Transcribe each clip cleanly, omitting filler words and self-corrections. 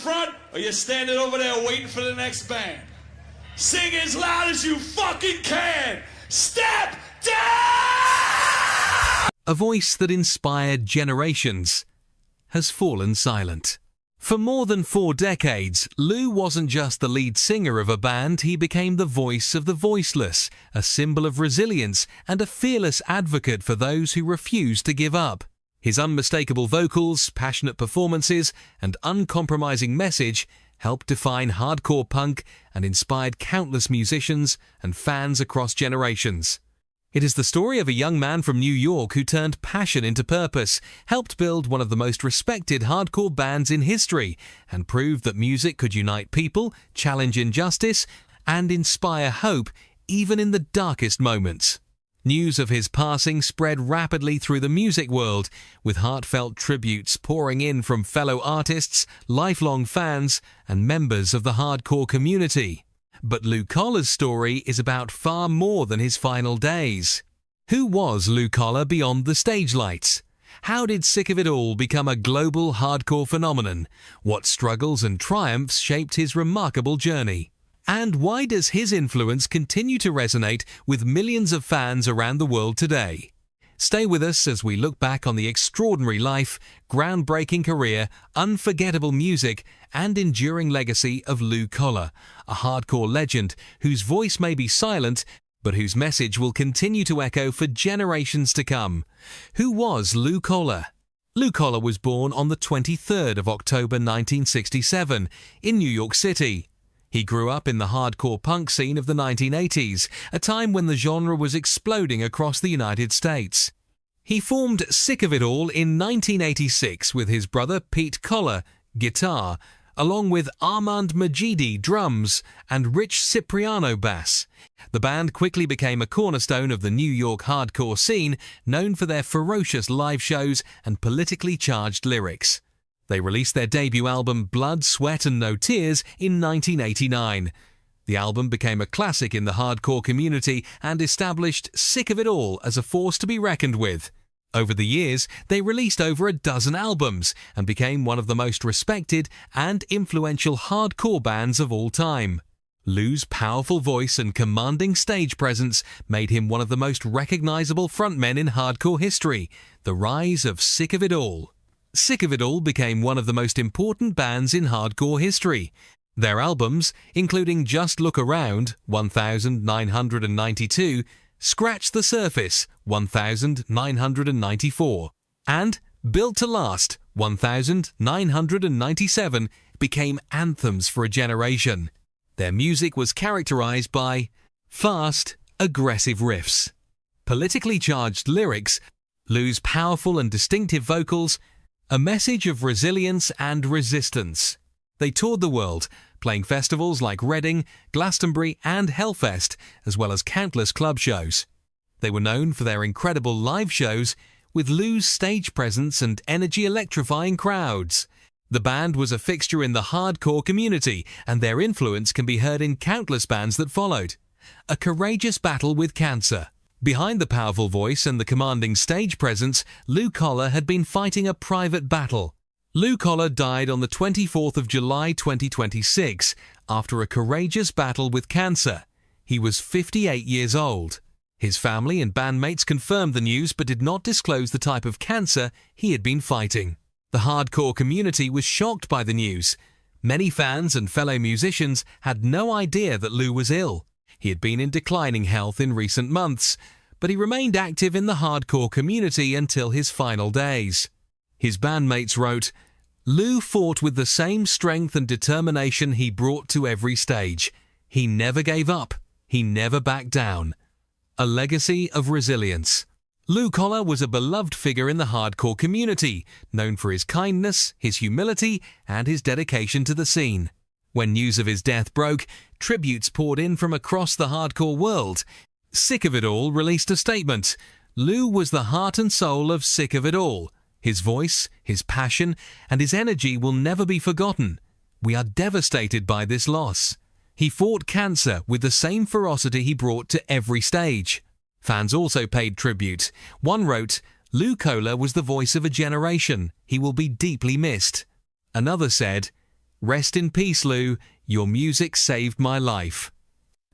front, or you're standing over there waiting for the next band. Sing as loud as you fucking can. Step down! A voice that inspired generations has fallen silent. For more than 4 decades, Lou wasn't just the lead singer of a band, he became the voice of the voiceless, a symbol of resilience and a fearless advocate for those who refused to give up. His unmistakable vocals, passionate performances, and uncompromising message helped define hardcore punk and inspired countless musicians and fans across generations. It is the story of a young man from New York who turned passion into purpose, helped build one of the most respected hardcore bands in history, and proved that music could unite people, challenge injustice, and inspire hope even in the darkest moments. News of his passing spread rapidly through the music world, with heartfelt tributes pouring in from fellow artists, lifelong fans, and members of the hardcore community. But Lou Koller's story is about far more than his final days. Who was Lou Koller beyond the stage lights? How did Sick of It All become a global hardcore phenomenon? What struggles and triumphs shaped his remarkable journey? And why does his influence continue to resonate with millions of fans around the world today? Stay with us as we look back on the extraordinary life, groundbreaking career, unforgettable music, and enduring legacy of Lou Koller, a hardcore legend whose voice may be silent, but whose message will continue to echo for generations to come. Who was Lou Koller? Lou Koller was born on the 23rd of October 1967 in New York City. He grew up in the hardcore punk scene of the 1980s, a time when the genre was exploding across the United States. He formed Sick of It All in 1986 with his brother Pete Koller, guitar, along with Armand Majidi, drums, and Rich Cipriano, bass. The band quickly became a cornerstone of the New York hardcore scene, known for their ferocious live shows and politically charged lyrics. They released their debut album Blood, Sweat and No Tears in 1989. The album became a classic in the hardcore community and established Sick of It All as a force to be reckoned with. Over the years, they released over a dozen albums and became one of the most respected and influential hardcore bands of all time. Lou's powerful voice and commanding stage presence made him one of the most recognizable frontmen in hardcore history. The rise of Sick of It All. Sick of It All became one of the most important bands in hardcore history. Their albums, including Just Look Around, 1992, Scratch the Surface, 1994, and Built to Last, 1997, became anthems for a generation. Their music was characterized by fast, aggressive riffs, politically charged lyrics, Lou's powerful and distinctive vocals, a message of resilience and resistance. They toured the world, playing festivals like Reading, Glastonbury and Hellfest, as well as countless club shows. They were known for their incredible live shows, with Lou's stage presence and energy electrifying crowds. The band was a fixture in the hardcore community, and their influence can be heard in countless bands that followed. A courageous battle with cancer. Behind the powerful voice and the commanding stage presence, Lou Koller had been fighting a private battle. Lou Koller died on the 24th of July 2026 after a courageous battle with cancer. He was 58 years old. His family and bandmates confirmed the news but did not disclose the type of cancer he had been fighting. The hardcore community was shocked by the news. Many fans and fellow musicians had no idea that Lou was ill. He had been in declining health in recent months, but he remained active in the hardcore community until his final days. His bandmates wrote, "Lou fought with the same strength and determination he brought to every stage. He never gave up. He never backed down." A legacy of resilience. Lou Koller was a beloved figure in the hardcore community, known for his kindness, his humility, and his dedication to the scene. When news of his death broke, tributes poured in from across the hardcore world. Sick of It All released a statement. Lou was the heart and soul of Sick of It All. His voice, his passion, and his energy will never be forgotten. We are devastated by this loss. He fought cancer with the same ferocity he brought to every stage. Fans also paid tribute. One wrote, "Lou Koller was the voice of a generation. He will be deeply missed." Another said, Rest in peace, Lou. Your music saved my life.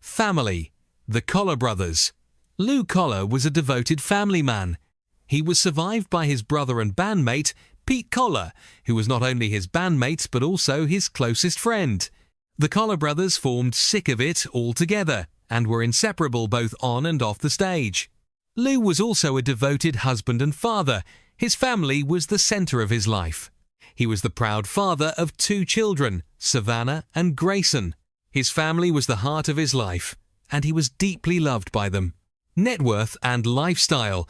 Family. The Koller brothers. Lou Koller was a devoted family man. He was survived by his brother and bandmate, Pete Koller, who was not only his bandmate but also his closest friend. The Koller brothers formed Sick of It all together and were inseparable both on and off the stage. Lou was also a devoted husband and father. His family was the center of his life. He was the proud father of 2 children, Savannah and Grayson. His family was the heart of his life, and he was deeply loved by them. Net worth and lifestyle.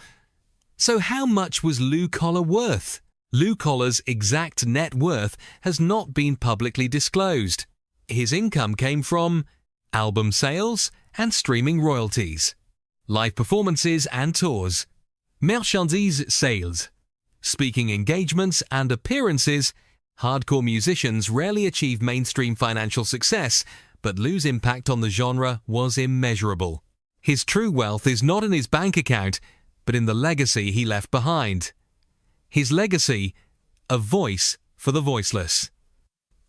So how much was Lou Koller worth? Lou Koller's exact net worth has not been publicly disclosed. His income came from album sales and streaming royalties, live performances and tours, merchandise sales, speaking engagements and appearances. Hardcore musicians rarely achieve mainstream financial success, but Lou's impact on the genre was immeasurable. His true wealth is not in his bank account, but in the legacy he left behind. His legacy, a voice for the voiceless.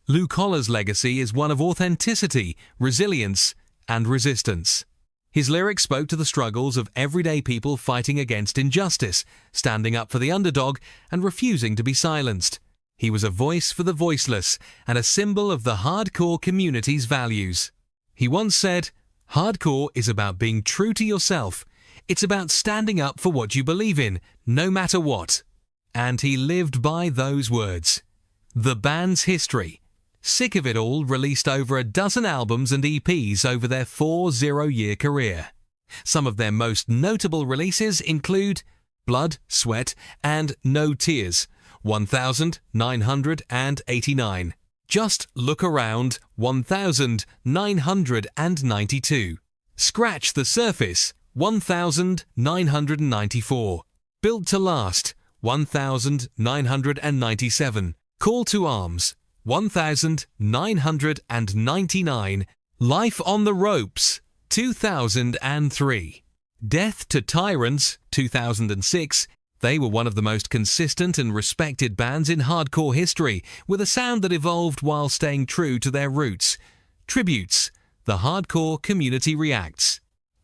Lou Koller's legacy is one of authenticity, resilience, and resistance. His lyrics spoke to the struggles of everyday people fighting against injustice, standing up for the underdog, and refusing to be silenced. He was a voice for the voiceless and a symbol of the hardcore community's values. He once said, "Hardcore is about being true to yourself. It's about standing up for what you believe in, no matter what." And he lived by those words. The band's history. Sick of It All released over a dozen albums and EPs over their 40-year career. Some of their most notable releases include Blood, Sweat, and No Tears, 1989. Just Look Around, 1992. Scratch the Surface, 1994. Built to Last, 1997. Call to Arms, 1999. Life on the Ropes, 2003. Death to Tyrants, 2006. They were one of the most consistent and respected bands in hardcore history, with a sound that evolved while staying true to their roots. Tributes. The hardcore community reacts.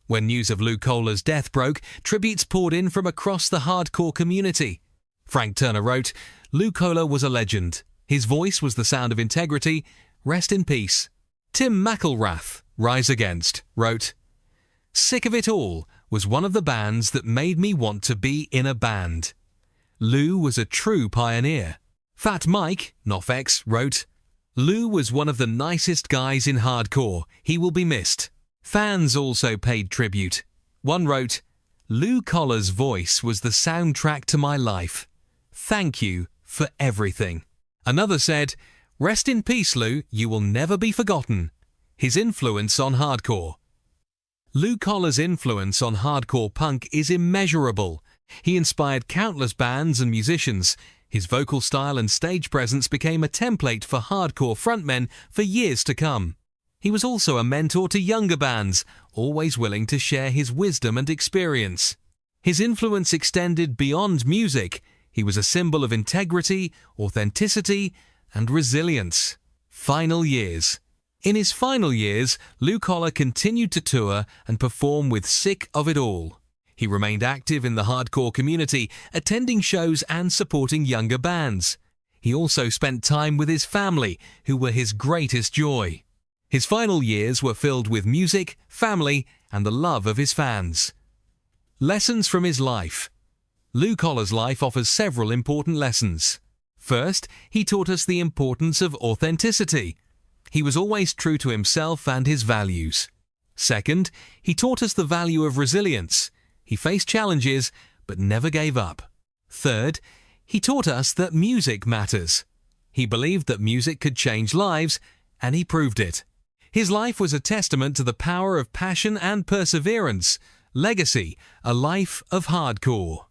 When news of Lou Koller's death broke, tributes poured in from across the hardcore community. Frank Turner wrote, "Lou Koller was a legend. His voice was the sound of integrity. Rest in peace." Tim McElrath, Rise Against, wrote, "Sick of It All was one of the bands that made me want to be in a band. Lou was a true pioneer." Fat Mike, NoFX, wrote, "Lou was one of the nicest guys in hardcore. He will be missed." Fans also paid tribute. One wrote, "Lou Koller's voice was the soundtrack to my life. Thank you for everything." Another said, "Rest in peace, Lou. You will never be forgotten." His influence on hardcore. Lou Koller's influence on hardcore punk is immeasurable. He inspired countless bands and musicians. His vocal style and stage presence became a template for hardcore frontmen for years to come. He was also a mentor to younger bands, always willing to share his wisdom and experience. His influence extended beyond music. He was a symbol of integrity, authenticity, and resilience. Final years. In his final years, Lou Koller continued to tour and perform with Sick of It All. He remained active in the hardcore community, attending shows and supporting younger bands. He also spent time with his family, who were his greatest joy. His final years were filled with music, family, and the love of his fans. Lessons from his life. Lou Koller's life offers several important lessons. First, he taught us the importance of authenticity. He was always true to himself and his values. Second, he taught us the value of resilience. He faced challenges, but never gave up. Third, he taught us that music matters. He believed that music could change lives, and he proved it. His life was a testament to the power of passion and perseverance. Legacy, a life of hardcore.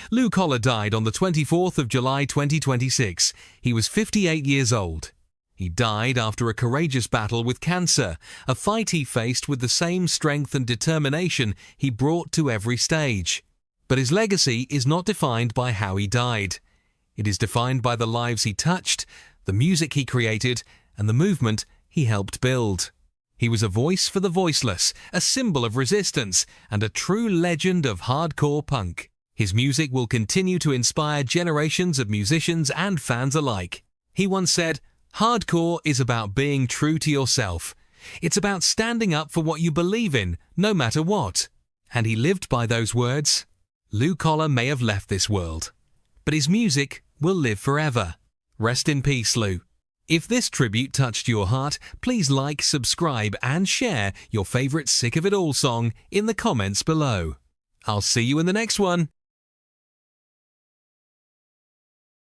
Lou Koller died on the 24th of July 2026. He was 58 years old. He died after a courageous battle with cancer, a fight he faced with the same strength and determination he brought to every stage. But his legacy is not defined by how he died. It is defined by the lives he touched, the music he created, and the movement he helped build. He was a voice for the voiceless, a symbol of resistance, and a true legend of hardcore punk. His music will continue to inspire generations of musicians and fans alike. He once said, "Hardcore is about being true to yourself. It's about standing up for what you believe in, no matter what." And he lived by those words. Lou Koller may have left this world, but his music will live forever. Rest in peace, Lou. If this tribute touched your heart, please like, subscribe, and share your favorite Sick of It All song in the comments below. I'll see you in the next one.